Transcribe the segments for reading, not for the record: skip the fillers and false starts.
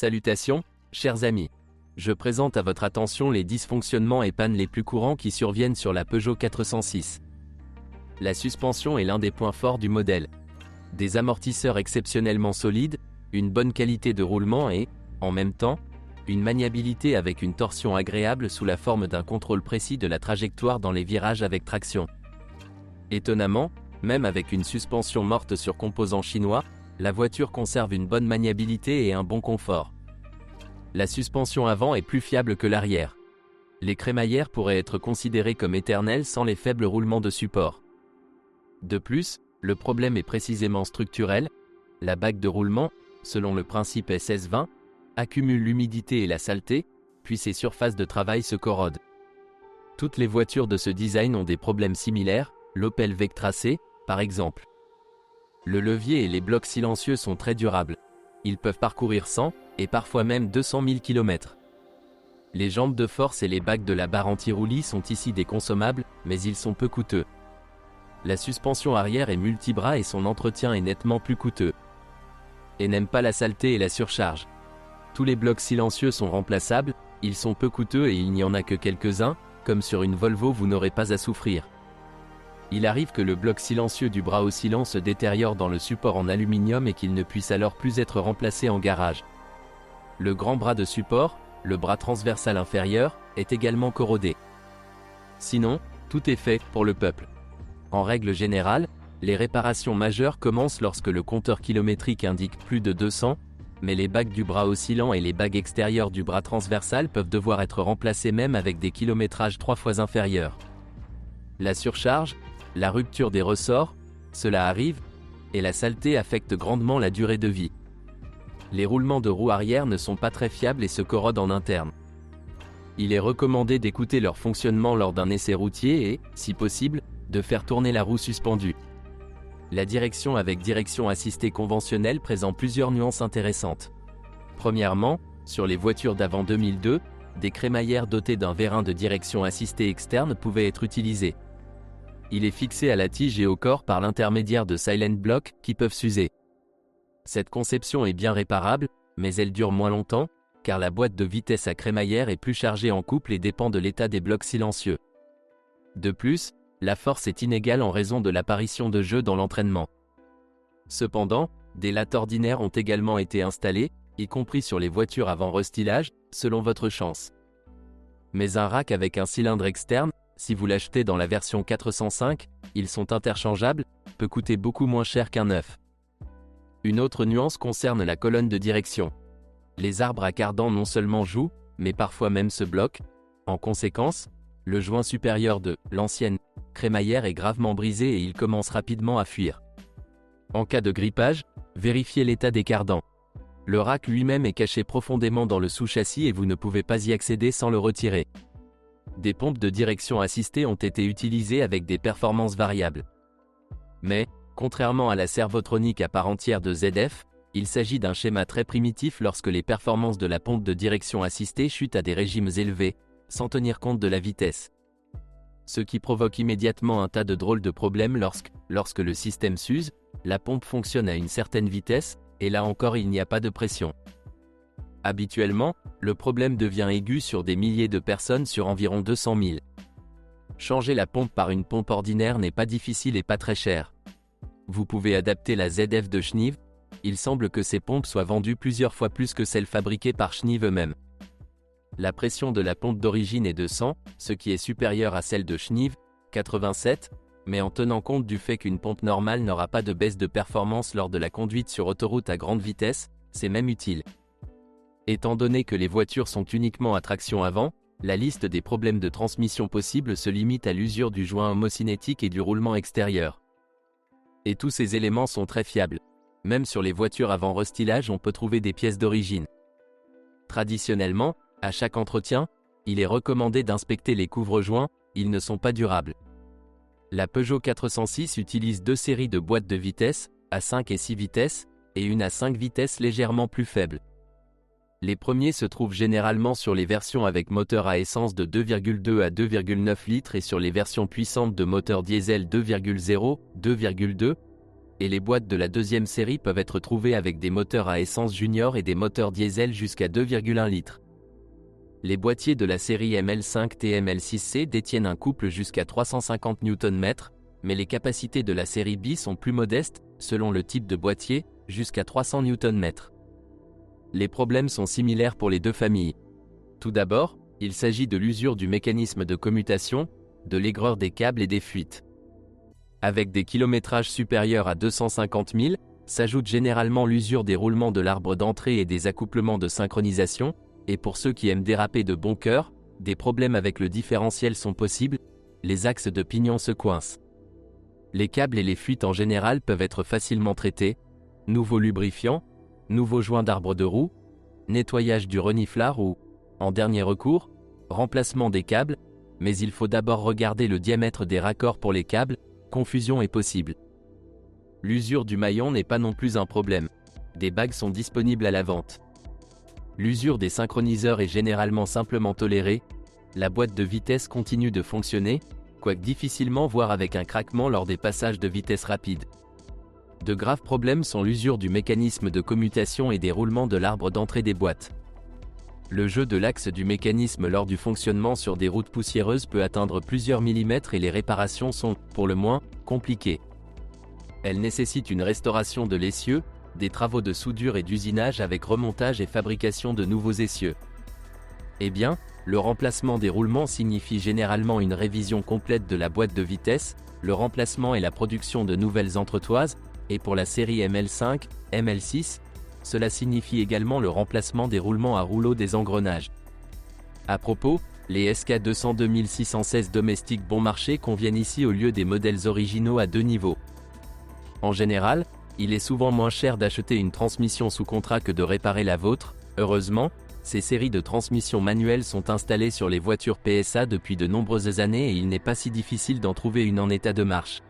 Salutations, chers amis. Je présente à votre attention les dysfonctionnements et pannes les plus courants qui surviennent sur la Peugeot 406. La suspension est l'un des points forts du modèle. Des amortisseurs exceptionnellement solides, une bonne qualité de roulement et, en même temps, une maniabilité avec une torsion agréable sous la forme d'un contrôle précis de la trajectoire dans les virages avec traction. Étonnamment, même avec une suspension morte sur composants chinois, la voiture conserve une bonne maniabilité et un bon confort. La suspension avant est plus fiable que l'arrière. Les crémaillères pourraient être considérées comme éternelles sans les faibles roulements de support. De plus, le problème est précisément structurel. La bague de roulement, selon le principe SS20, accumule l'humidité et la saleté, puis ses surfaces de travail se corrodent. Toutes les voitures de ce design ont des problèmes similaires, l'Opel Vectra C, par exemple. Le levier et les blocs silencieux sont très durables. Ils peuvent parcourir 100 et parfois même 200 000 km. Les jambes de force et les bagues de la barre anti-roulis sont ici des consommables, mais ils sont peu coûteux. La suspension arrière est multibras et son entretien est nettement plus coûteux. Et n'aime pas la saleté et la surcharge. Tous les blocs silencieux sont remplaçables, ils sont peu coûteux et il n'y en a que quelques-uns, comme sur une Volvo vous n'aurez pas à souffrir. Il arrive que le bloc silencieux du bras oscillant se détériore dans le support en aluminium et qu'il ne puisse alors plus être remplacé en garage. Le grand bras de support, le bras transversal inférieur, est également corrodé. Sinon, tout est fait pour le peuple. En règle générale, les réparations majeures commencent lorsque le compteur kilométrique indique plus de 200, mais les bagues du bras oscillant et les bagues extérieures du bras transversal peuvent devoir être remplacées même avec des kilométrages 3 fois inférieurs. La surcharge, la rupture des ressorts, cela arrive, et la saleté affecte grandement la durée de vie. Les roulements de roues arrière ne sont pas très fiables et se corrodent en interne. Il est recommandé d'écouter leur fonctionnement lors d'un essai routier et, si possible, de faire tourner la roue suspendue. La direction avec direction assistée conventionnelle présente plusieurs nuances intéressantes. Premièrement, sur les voitures d'avant 2002, des crémaillères dotées d'un vérin de direction assistée externe pouvaient être utilisées. Il est fixé à la tige et au corps par l'intermédiaire de silent blocks qui peuvent s'user. Cette conception est bien réparable, mais elle dure moins longtemps, car la boîte de vitesse à crémaillère est plus chargée en couple et dépend de l'état des blocs silencieux. De plus, la force est inégale en raison de l'apparition de jeux dans l'entraînement. Cependant, des lattes ordinaires ont également été installées, y compris sur les voitures avant restylage, selon votre chance. Mais un rack avec un cylindre externe, si vous l'achetez dans la version 405, ils sont interchangeables, peut coûter beaucoup moins cher qu'un neuf. Une autre nuance concerne la colonne de direction. Les arbres à cardan non seulement jouent, mais parfois même se bloquent. En conséquence, le joint supérieur de l'ancienne crémaillère est gravement brisé et il commence rapidement à fuir. En cas de grippage, vérifiez l'état des cardans. Le rack lui-même est caché profondément dans le sous-châssis et vous ne pouvez pas y accéder sans le retirer. Des pompes de direction assistée ont été utilisées avec des performances variables. Mais, contrairement à la servotronique à part entière de ZF, il s'agit d'un schéma très primitif lorsque les performances de la pompe de direction assistée chutent à des régimes élevés, sans tenir compte de la vitesse. Ce qui provoque immédiatement un tas de drôles de problèmes lorsque le système s'use, la pompe fonctionne à une certaine vitesse, et là encore il n'y a pas de pression. Habituellement, le problème devient aigu sur des milliers de personnes sur environ 200 000. Changer la pompe par une pompe ordinaire n'est pas difficile et pas très cher. Vous pouvez adapter la ZF de Schneive, il semble que ces pompes soient vendues plusieurs fois plus que celles fabriquées par Schneive eux-mêmes. La pression de la pompe d'origine est de 100, ce qui est supérieur à celle de Schneive, 87, mais en tenant compte du fait qu'une pompe normale n'aura pas de baisse de performance lors de la conduite sur autoroute à grande vitesse, c'est même utile. Étant donné que les voitures sont uniquement à traction avant, la liste des problèmes de transmission possibles se limite à l'usure du joint homocinétique et du roulement extérieur. Et tous ces éléments sont très fiables. Même sur les voitures avant restylage on peut trouver des pièces d'origine. Traditionnellement, à chaque entretien, il est recommandé d'inspecter les couvre-joints, ils ne sont pas durables. La Peugeot 406 utilise deux séries de boîtes de vitesse, à 5 et 6 vitesses, et une à 5 vitesses légèrement plus faible. Les premiers se trouvent généralement sur les versions avec moteur à essence de 2,2 à 2,9 litres et sur les versions puissantes de moteur diesel 2,0, 2,2. et les boîtes de la deuxième série peuvent être trouvées avec des moteurs à essence junior et des moteurs diesel jusqu'à 2,1 litres. Les boîtiers de la série ML5T et ML6C détiennent un couple jusqu'à 350 Nm, mais les capacités de la série B sont plus modestes, selon le type de boîtier, jusqu'à 300 Nm. Les problèmes sont similaires pour les deux familles. Tout d'abord, il s'agit de l'usure du mécanisme de commutation, de l'aigreur des câbles et des fuites. Avec des kilométrages supérieurs à 250 000, s'ajoute généralement l'usure des roulements de l'arbre d'entrée et des accouplements de synchronisation, et pour ceux qui aiment déraper de bon cœur, des problèmes avec le différentiel sont possibles, les axes de pignon se coincent. Les câbles et les fuites en général peuvent être facilement traités, nouveau lubrifiant, nouveau joint d'arbre de roue, nettoyage du reniflard ou, en dernier recours, remplacement des câbles, mais il faut d'abord regarder le diamètre des raccords pour les câbles, confusion est possible. L'usure du maillon n'est pas non plus un problème. Des bagues sont disponibles à la vente. L'usure des synchroniseurs est généralement simplement tolérée, la boîte de vitesse continue de fonctionner, quoique difficilement voire avec un craquement lors des passages de vitesse rapide. De graves problèmes sont l'usure du mécanisme de commutation et des roulements de l'arbre d'entrée des boîtes. Le jeu de l'axe du mécanisme lors du fonctionnement sur des routes poussiéreuses peut atteindre plusieurs millimètres et les réparations sont, pour le moins, compliquées. Elles nécessitent une restauration de l'essieu, des travaux de soudure et d'usinage avec remontage et fabrication de nouveaux essieux. Eh bien, le remplacement des roulements signifie généralement une révision complète de la boîte de vitesse, le remplacement et la production de nouvelles entretoises, et pour la série ML5, ML6, cela signifie également le remplacement des roulements à rouleau des engrenages. À propos, les SK202616 domestiques bon marché conviennent ici au lieu des modèles originaux à deux niveaux. En général, il est souvent moins cher d'acheter une transmission sous contrat que de réparer la vôtre. Heureusement, ces séries de transmissions manuelles sont installées sur les voitures PSA depuis de nombreuses années et il n'est pas si difficile d'en trouver une en état de marche.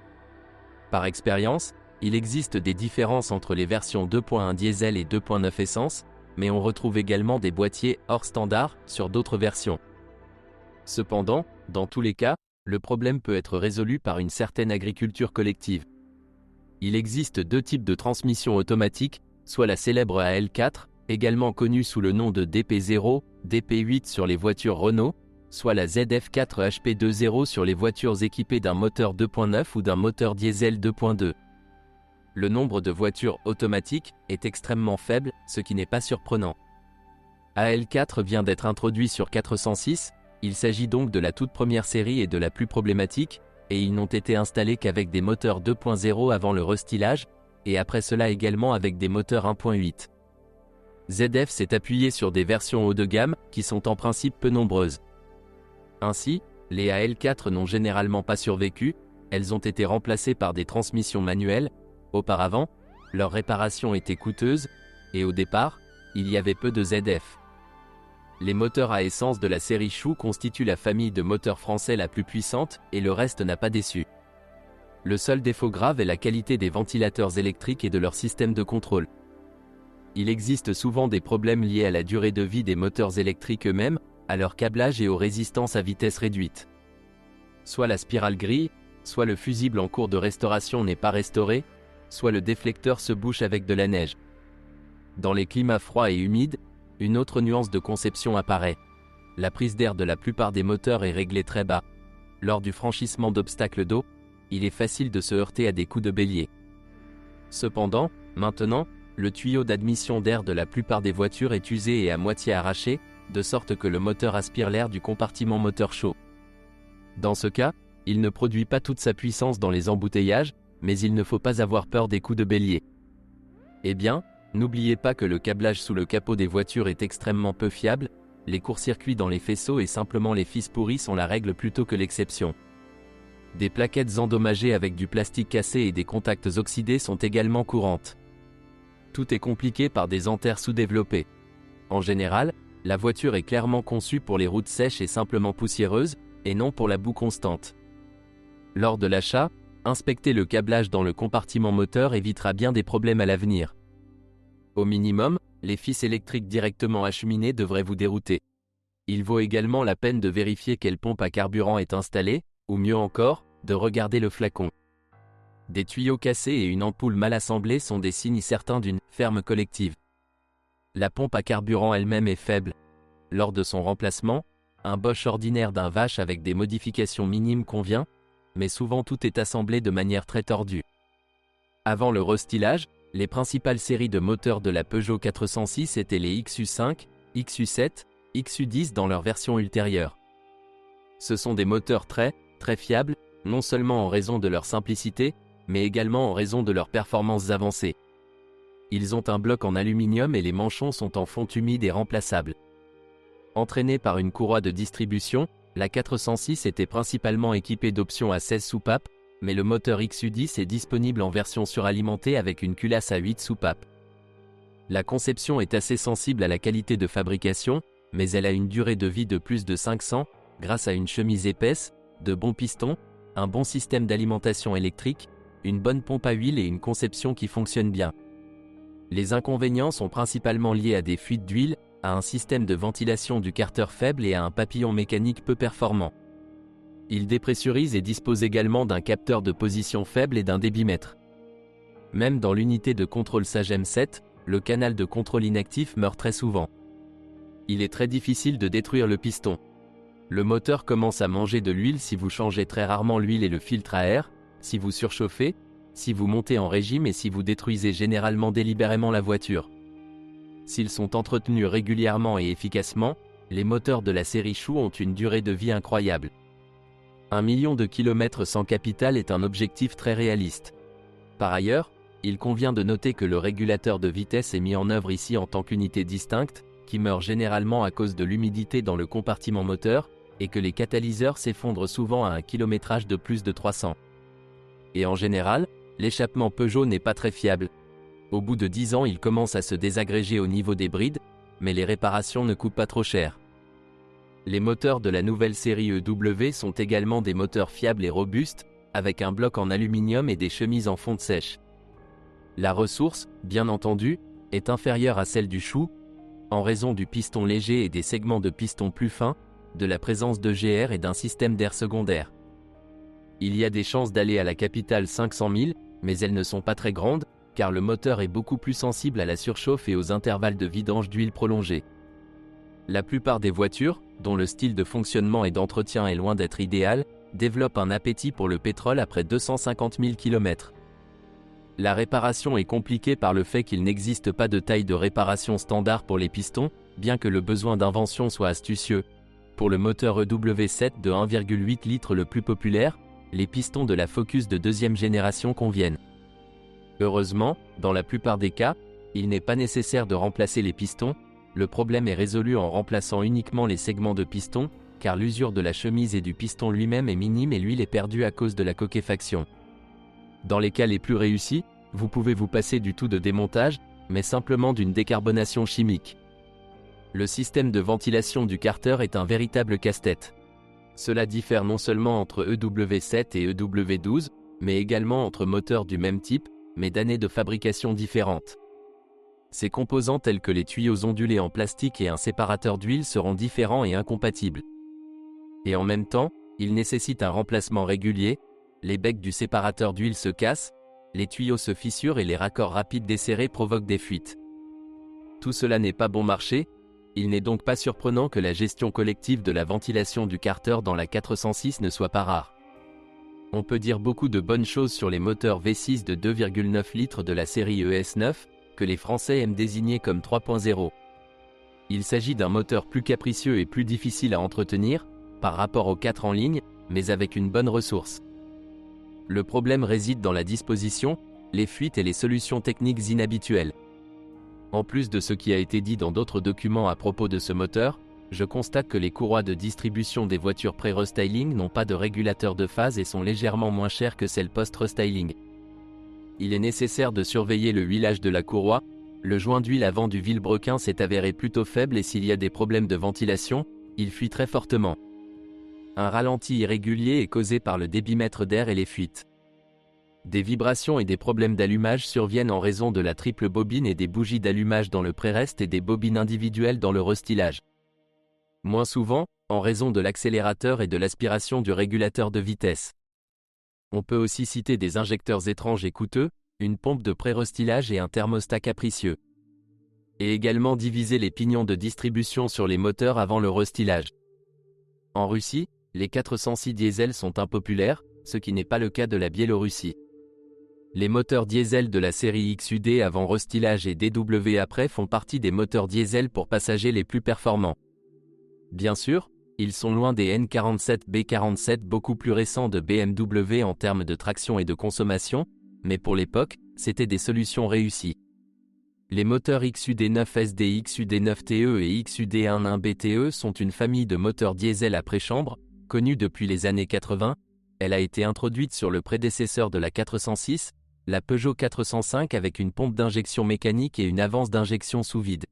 Par expérience, il existe des différences entre les versions 2.1 diesel et 2.9 essence, mais on retrouve également des boîtiers hors standard sur d'autres versions. Cependant, dans tous les cas, le problème peut être résolu par une certaine agriculture collective. Il existe deux types de transmission automatique, soit la célèbre AL4, également connue sous le nom de DP0, DP8 sur les voitures Renault, soit la ZF4 HP20 sur les voitures équipées d'un moteur 2.9 ou d'un moteur diesel 2.2. Le nombre de voitures automatiques est extrêmement faible, ce qui n'est pas surprenant. AL4 vient d'être introduit sur 406, il s'agit donc de la toute première série et de la plus problématique, et ils n'ont été installés qu'avec des moteurs 2.0 avant le restylage, et après cela également avec des moteurs 1.8. ZF s'est appuyé sur des versions haut de gamme, qui sont en principe peu nombreuses. Ainsi, les AL4 n'ont généralement pas survécu, elles ont été remplacées par des transmissions manuelles. Auparavant, leur réparation était coûteuse, et au départ, il y avait peu de ZF. Les moteurs à essence de la série Chou constituent la famille de moteurs français la plus puissante, et le reste n'a pas déçu. Le seul défaut grave est la qualité des ventilateurs électriques et de leur système de contrôle. Il existe souvent des problèmes liés à la durée de vie des moteurs électriques eux-mêmes, à leur câblage et aux résistances à vitesse réduite. Soit la spirale grille, soit le fusible en cours de restauration n'est pas restauré, soit le déflecteur se bouche avec de la neige. Dans les climats froids et humides, une autre nuance de conception apparaît. La prise d'air de la plupart des moteurs est réglée très bas. Lors du franchissement d'obstacles d'eau, il est facile de se heurter à des coups de bélier. Cependant, maintenant, le tuyau d'admission d'air de la plupart des voitures est usé et à moitié arraché, de sorte que le moteur aspire l'air du compartiment moteur chaud. Dans ce cas, il ne produit pas toute sa puissance dans les embouteillages, mais il ne faut pas avoir peur des coups de bélier. Eh bien, n'oubliez pas que le câblage sous le capot des voitures est extrêmement peu fiable, les courts-circuits dans les faisceaux et simplement les fils pourris sont la règle plutôt que l'exception. Des plaquettes endommagées avec du plastique cassé et des contacts oxydés sont également courantes. Tout est compliqué par des enters sous-développés. En général, la voiture est clairement conçue pour les routes sèches et simplement poussiéreuses, et non pour la boue constante. Lors de l'achat, inspecter le câblage dans le compartiment moteur évitera bien des problèmes à l'avenir. Au minimum, les fils électriques directement acheminés devraient vous dérouter. Il vaut également la peine de vérifier quelle pompe à carburant est installée, ou mieux encore, de regarder le flacon. Des tuyaux cassés et une ampoule mal assemblée sont des signes certains d'une ferme collective. La pompe à carburant elle-même est faible. Lors de son remplacement, un Bosch ordinaire d'un Vache avec des modifications minimes convient, mais souvent tout est assemblé de manière très tordue. Avant le restylage, les principales séries de moteurs de la Peugeot 406 étaient les XU5, XU7, XU10 dans leur version ultérieure. Ce sont des moteurs très fiables, non seulement en raison de leur simplicité, mais également en raison de leurs performances avancées. Ils ont un bloc en aluminium et les manchons sont en fonte humide et remplaçables. Entraînée par une courroie de distribution, la 406 était principalement équipée d'options à 16 soupapes, mais le moteur XU10 est disponible en version suralimentée avec une culasse à 8 soupapes. La conception est assez sensible à la qualité de fabrication, mais elle a une durée de vie de plus de 500, grâce à une chemise épaisse, de bons pistons, un bon système d'alimentation électrique, une bonne pompe à huile et une conception qui fonctionne bien. Les inconvénients sont principalement liés à des fuites d'huile, à un système de ventilation du carter faible et à un papillon mécanique peu performant. Il dépressurise et dispose également d'un capteur de position faible et d'un débitmètre. Même dans l'unité de contrôle SAGEM 7, le canal de contrôle inactif meurt très souvent. Il est très difficile de détruire le piston. Le moteur commence à manger de l'huile si vous changez très rarement l'huile et le filtre à air, si vous surchauffez, si vous montez en régime et si vous détruisez généralement délibérément la voiture. S'ils sont entretenus régulièrement et efficacement, les moteurs de la série Chou ont une durée de vie incroyable. 1 million de kilomètres sans capital est un objectif très réaliste. Par ailleurs, il convient de noter que le régulateur de vitesse est mis en œuvre ici en tant qu'unité distincte, qui meurt généralement à cause de l'humidité dans le compartiment moteur, et que les catalyseurs s'effondrent souvent à un kilométrage de plus de 300. Et en général, l'échappement Peugeot n'est pas très fiable. Au bout de 10 ans, il commence à se désagréger au niveau des brides, mais les réparations ne coûtent pas trop cher. Les moteurs de la nouvelle série EW sont également des moteurs fiables et robustes, avec un bloc en aluminium et des chemises en fonte sèche. La ressource, bien entendu, est inférieure à celle du Chou, en raison du piston léger et des segments de piston plus fins, de la présence de GR et d'un système d'air secondaire. Il y a des chances d'aller à la capitale 500 000, mais elles ne sont pas très grandes, car le moteur est beaucoup plus sensible à la surchauffe et aux intervalles de vidange d'huile prolongés. La plupart des voitures, dont le style de fonctionnement et d'entretien est loin d'être idéal, développent un appétit pour le pétrole après 250 000 km. La réparation est compliquée par le fait qu'il n'existe pas de taille de réparation standard pour les pistons, bien que le besoin d'invention soit astucieux. Pour le moteur EW7 de 1,8 litres le plus populaire, les pistons de la Focus de deuxième génération conviennent. Heureusement, dans la plupart des cas, il n'est pas nécessaire de remplacer les pistons, le problème est résolu en remplaçant uniquement les segments de piston, car l'usure de la chemise et du piston lui-même est minime et l'huile est perdue à cause de la coquefaction. Dans les cas les plus réussis, vous pouvez vous passer du tout de démontage, mais simplement d'une décarbonation chimique. Le système de ventilation du carter est un véritable casse-tête. Cela diffère non seulement entre EW7 et EW12, mais également entre moteurs du même type, mais d'années de fabrication différentes. Ces composants tels que les tuyaux ondulés en plastique et un séparateur d'huile seront différents et incompatibles. Et en même temps, ils nécessitent un remplacement régulier, les becs du séparateur d'huile se cassent, les tuyaux se fissurent et les raccords rapides desserrés provoquent des fuites. Tout cela n'est pas bon marché, il n'est donc pas surprenant que la gestion collective de la ventilation du carter dans la 406 ne soit pas rare. On peut dire beaucoup de bonnes choses sur les moteurs V6 de 2,9 litres de la série ES9, que les Français aiment désigner comme 3.0. Il s'agit d'un moteur plus capricieux et plus difficile à entretenir, par rapport aux 4 en ligne, mais avec une bonne ressource. Le problème réside dans la disposition, les fuites et les solutions techniques inhabituelles. En plus de ce qui a été dit dans d'autres documents à propos de ce moteur, je constate que les courroies de distribution des voitures pré-restyling n'ont pas de régulateur de phase et sont légèrement moins chères que celles post-restyling. Il est nécessaire de surveiller le huilage de la courroie, le joint d'huile avant du vilebrequin s'est avéré plutôt faible et s'il y a des problèmes de ventilation, il fuit très fortement. Un ralenti irrégulier est causé par le débitmètre d'air et les fuites. Des vibrations et des problèmes d'allumage surviennent en raison de la triple bobine et des bougies d'allumage dans le pré-rest et des bobines individuelles dans le restylage. Moins souvent, en raison de l'accélérateur et de l'aspiration du régulateur de vitesse. On peut aussi citer des injecteurs étranges et coûteux, une pompe de pré-restylage et un thermostat capricieux. Et également diviser les pignons de distribution sur les moteurs avant le restylage. En Russie, les 406 diesel sont impopulaires, ce qui n'est pas le cas de la Biélorussie. Les moteurs diesel de la série XUD avant restylage et DW après font partie des moteurs diesel pour passagers les plus performants. Bien sûr, ils sont loin des N47 B47 beaucoup plus récents de BMW en termes de traction et de consommation, mais pour l'époque, c'était des solutions réussies. Les moteurs XUD9SD, XUD9TE et XUD11BTE sont une famille de moteurs diesel à préchambre, connue depuis les années 80. Elle a été introduite sur le prédécesseur de la 406, la Peugeot 405 avec une pompe d'injection mécanique et une avance d'injection sous vide.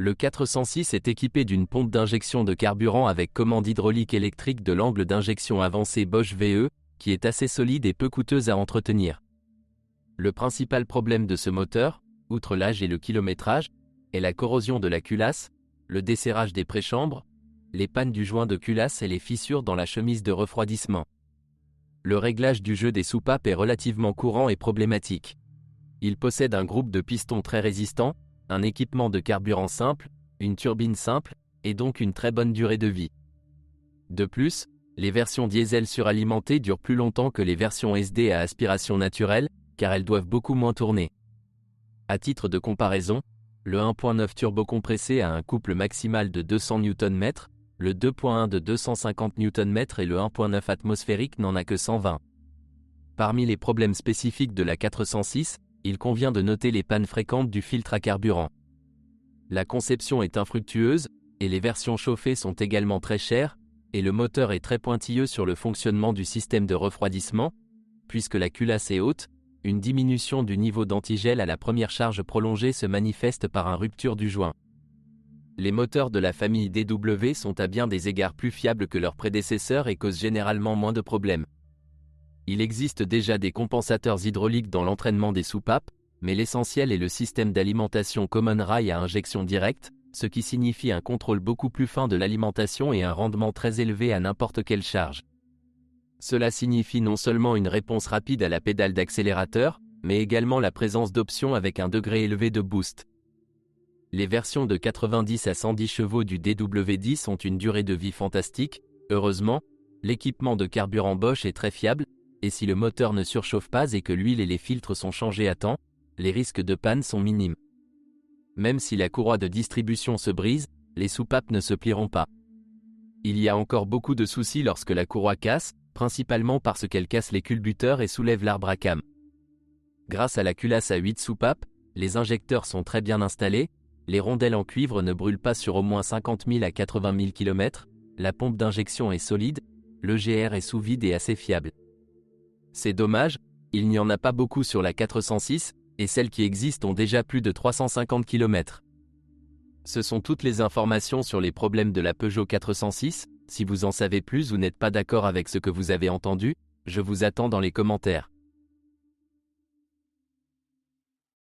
Le 406 est équipé d'une pompe d'injection de carburant avec commande hydraulique électrique de l'angle d'injection avancé Bosch VE, qui est assez solide et peu coûteuse à entretenir. Le principal problème de ce moteur, outre l'âge et le kilométrage, est la corrosion de la culasse, le desserrage des préchambres, les pannes du joint de culasse et les fissures dans la chemise de refroidissement. Le réglage du jeu des soupapes est relativement courant et problématique. Il possède un groupe de pistons très résistants, un équipement de carburant simple, une turbine simple, et donc une très bonne durée de vie. De plus, les versions diesel suralimentées durent plus longtemps que les versions SD à aspiration naturelle, car elles doivent beaucoup moins tourner. À titre de comparaison, le 1.9 turbocompressé a un couple maximal de 200 Nm, le 2.1 de 250 Nm et le 1.9 atmosphérique n'en a que 120. Parmi les problèmes spécifiques de la 406, il convient de noter les pannes fréquentes du filtre à carburant. La conception est infructueuse, et les versions chauffées sont également très chères, et le moteur est très pointilleux sur le fonctionnement du système de refroidissement, puisque la culasse est haute. Une diminution du niveau d'antigel à la première charge prolongée se manifeste par une rupture du joint. Les moteurs de la famille DW sont à bien des égards plus fiables que leurs prédécesseurs et causent généralement moins de problèmes. Il existe déjà des compensateurs hydrauliques dans l'entraînement des soupapes, mais l'essentiel est le système d'alimentation Common Rail à injection directe, ce qui signifie un contrôle beaucoup plus fin de l'alimentation et un rendement très élevé à n'importe quelle charge. Cela signifie non seulement une réponse rapide à la pédale d'accélérateur, mais également la présence d'options avec un degré élevé de boost. Les versions de 90 à 110 chevaux du DW10 ont une durée de vie fantastique. Heureusement, l'équipement de carburant Bosch est très fiable, et si le moteur ne surchauffe pas et que l'huile et les filtres sont changés à temps, les risques de panne sont minimes. Même si la courroie de distribution se brise, les soupapes ne se plieront pas. Il y a encore beaucoup de soucis lorsque la courroie casse, principalement parce qu'elle casse les culbuteurs et soulève l'arbre à cam. Grâce à la culasse à 8 soupapes, les injecteurs sont très bien installés, les rondelles en cuivre ne brûlent pas sur au moins 50 000 à 80 000 km, la pompe d'injection est solide, le GR est sous vide et assez fiable. C'est dommage, il n'y en a pas beaucoup sur la 406, et celles qui existent ont déjà plus de 350 km. Ce sont toutes les informations sur les problèmes de la Peugeot 406. Si vous en savez plus ou n'êtes pas d'accord avec ce que vous avez entendu, je vous attends dans les commentaires.